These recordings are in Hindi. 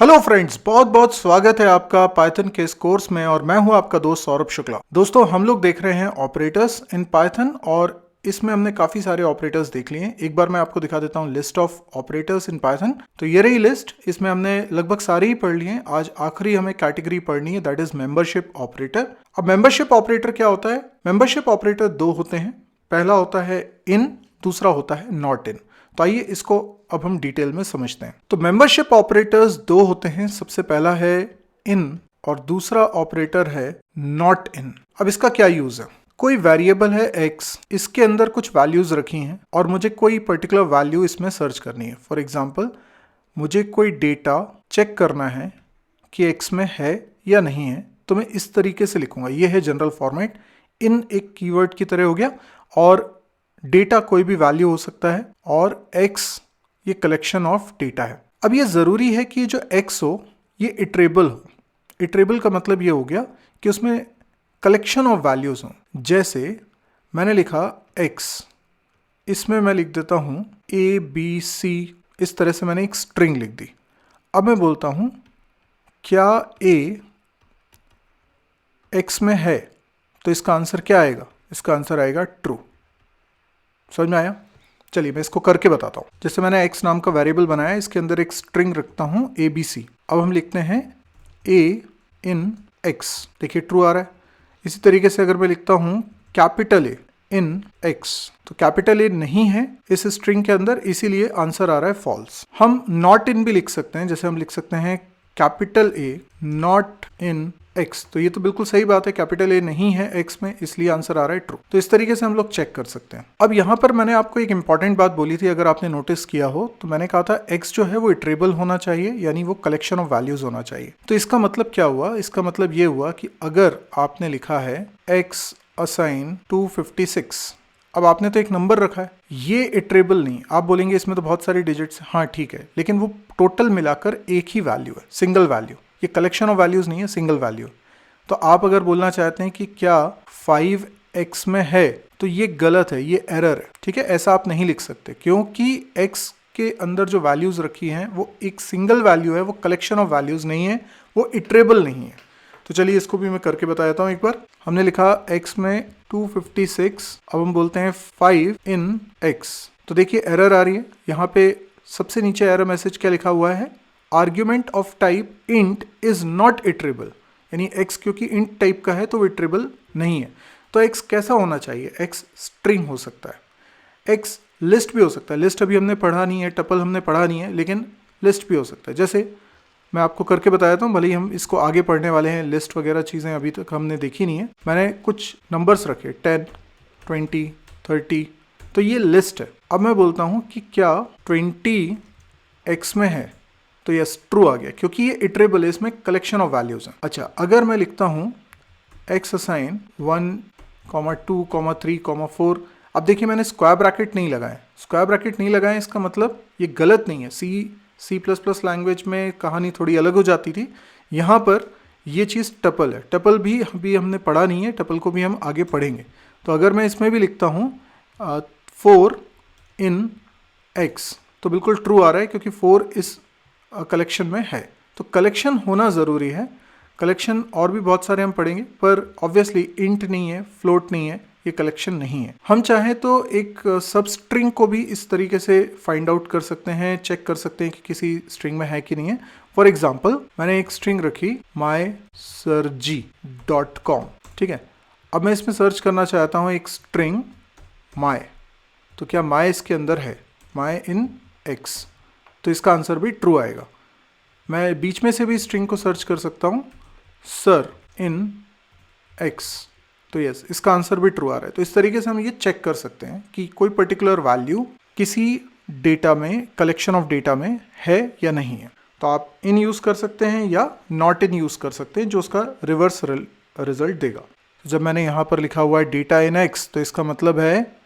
हेलो फ्रेंड्स, बहुत बहुत स्वागत है आपका पाइथन के इस कोर्स में और मैं हूं आपका दोस्त सौरभ शुक्ला। दोस्तों, हम लोग देख रहे हैं ऑपरेटर्स इन पाइथन और इसमें हमने काफी सारे ऑपरेटर्स देख लिए हैं। एक बार मैं आपको दिखा देता हूं list of operators in Python. तो ये रही लिस्ट, इसमें हमने लगभग सारे ही पढ़ लिए हैं। आज आखिरी हमें कैटेगरी पढ़नी है, दैट इज मेंबरशिप ऑपरेटर। अब मेंबरशिप ऑपरेटर क्या होता है? मेंबरशिप ऑपरेटर दो होते हैं। पहला होता है इन, दूसरा होता है नॉट इन। तो आइए इसको अब हम डिटेल में समझते हैं। तो मेंबरशिप ऑपरेटर्स दो होते हैं। सबसे पहला है इन और दूसरा ऑपरेटर है नॉट इन। अब इसका क्या यूज है? कोई वेरिएबल है x, इसके अंदर कुछ वैल्यूज रखी हैं और मुझे कोई पर्टिकुलर वैल्यू इसमें सर्च करनी है। फॉर एग्जांपल, मुझे कोई डेटा चेक करना है कि x में है या नहीं है, तो मैं इस तरीके से लिखूंगा। ये है जनरल फॉर्मेट। इन एक कीवर्ड की तरह हो गया और डेटा कोई भी वैल्यू हो सकता है और x ये कलेक्शन ऑफ डेटा है। अब ये जरूरी है कि जो x हो ये इटरेबल हो। इटरेबल का मतलब ये हो गया कि उसमें कलेक्शन ऑफ वैल्यूज हो। जैसे मैंने लिखा x, इसमें मैं लिख देता हूं a b c, इस तरह से मैंने एक स्ट्रिंग लिख दी। अब मैं बोलता हूं क्या a x में है, तो इसका आंसर क्या आएगा? इसका आंसर आएगा ट्रू। समझ में आया? चलिए मैं इसको करके बताता हूँ। जैसे मैंने x नाम का वेरिएबल बनाया, इसके अंदर एक स्ट्रिंग रखता हूँ ABC। अब हम लिखते हैं a in x, देखिए ट्रू आ रहा है। इसी तरीके से अगर मैं लिखता हूँ कैपिटल A in x, तो कैपिटल A नहीं है इस स्ट्रिंग के अंदर, इसीलिए आंसर आ रहा है फॉल्स। हम नॉट इन भी लिख सकते हैं, जैसे हम लिख सकते हैं capital A not in x, तो ये तो बिल्कुल सही बात है, कैपिटल A नहीं है x में, इसलिए आंसर आ रहा है ट्रू। तो इस तरीके से हम लोग चेक कर सकते हैं। अब यहाँ पर मैंने आपको एक इंपॉर्टेंट बात बोली थी, अगर आपने नोटिस किया हो तो मैंने कहा था x जो है वो इटरेबल होना चाहिए, यानी वो कलेक्शन ऑफ वैल्यूज होना चाहिए। तो इसका मतलब क्या हुआ? इसका मतलब ये हुआ कि अगर आपने लिखा है x असाइन 256, अब आपने तो एक नंबर रखा है, ये इटरेबल नहीं। आप बोलेंगे इसमें तो बहुत सारी डिजिट्स, हाँ ठीक है, लेकिन वो टोटल मिलाकर एक ही वैल्यू है, सिंगल वैल्यू। ये कलेक्शन ऑफ वैल्यूज नहीं है, सिंगल वैल्यू। तो आप अगर बोलना चाहते हैं कि क्या 5x में है, तो ये गलत है, ये एरर है। ठीक है, ऐसा आप नहीं लिख सकते, क्योंकि x के अंदर जो वैल्यूज रखी हैं वो एक सिंगल वैल्यू है, वो कलेक्शन ऑफ वैल्यूज नहीं है, वो इटरेबल नहीं है। तो चलिए इसको भी मैं करके बता देता हूँ एक बार। हमने लिखा x में 256, अब हम बोलते हैं 5 in x, तो देखिए एरर आ रही है। यहाँ पे सबसे नीचे एरर मैसेज क्या लिखा हुआ है? Argument of type int is not iterable, यानी x क्योंकि इंट टाइप का है तो वो इटरेबल नहीं है। तो x कैसा होना चाहिए? x स्ट्रिंग हो सकता है, x लिस्ट भी हो सकता है। लिस्ट अभी हमने पढ़ा नहीं है, टपल हमने पढ़ा नहीं है, लेकिन लिस्ट भी हो सकता है। जैसे मैं आपको करके बताया था, भले ही हम इसको आगे पढ़ने वाले हैं, लिस्ट वगैरह चीज़ें अभी तक हमने देखी नहीं है। मैंने कुछ नंबर्स रखे 10, 20, 30, तो ये लिस्ट है। अब मैं बोलता हूँ कि क्या 20 x में है, तो यस ट्रू आ गया, क्योंकि ये इटरेबल है, इसमें कलेक्शन ऑफ वैल्यूज हैं। अच्छा, अगर मैं लिखता हूँ x असाइन 1, 2, 3, 4, अब देखिए मैंने स्क्वायर ब्रैकेट नहीं लगाए। स्क्वायर ब्रैकेट नहीं लगाए, इसका मतलब ये गलत नहीं है। C++ लैंग्वेज में कहानी थोड़ी अलग हो जाती थी। यहाँ पर ये चीज़ टपल है। टपल भी अभी हमने पढ़ा नहीं है, टपल को भी हम आगे पढ़ेंगे। तो अगर मैं इसमें भी लिखता हूँ 4 in x, तो बिल्कुल ट्रू आ रहा है, क्योंकि 4 इस कलेक्शन में है। तो कलेक्शन होना ज़रूरी है। कलेक्शन और भी बहुत सारे हम पढ़ेंगे, पर ऑब्वियसली इंट नहीं है, फ्लोट नहीं है, ये कलेक्शन नहीं है। हम चाहें तो एक सब स्ट्रिंग को भी इस तरीके से फाइंड आउट कर सकते हैं, चेक कर सकते हैं कि किसी स्ट्रिंग में है कि नहीं है। फॉर एग्जाम्पल, मैंने एक स्ट्रिंग रखी mysirji.com, ठीक है। अब मैं इसमें सर्च करना चाहता हूँ एक स्ट्रिंग my, तो क्या my इसके अंदर है? my in x, तो इसका आंसर भी ट्रू आएगा। मैं बीच में से भी स्ट्रिंग को सर्च कर सकता हूँ सर इन x, तो यस इसका आंसर भी ट्रू आ रहा है। तो इस तरीके से हम ये चेक कर सकते हैं कि कोई पर्टिकुलर वैल्यू किसी डेटा में, कलेक्शन ऑफ डेटा में है या नहीं है। तो आप इन यूज़ कर सकते हैं या नॉट इन यूज़ कर सकते हैं, जो उसका रिवर्स रिजल्ट देगा। तो जब मैंने यहाँ पर लिखा हुआ है डेटा इन x, तो इसका मतलब है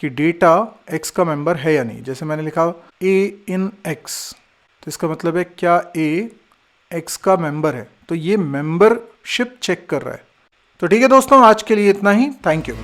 कि डेटा x का मेंबर है या नहीं। जैसे मैंने लिखा a in x, तो इसका मतलब है क्या a x का मेंबर है, तो ये मेंबरशिप चेक कर रहा है। तो ठीक है दोस्तों, आज के लिए इतना ही। Thank you.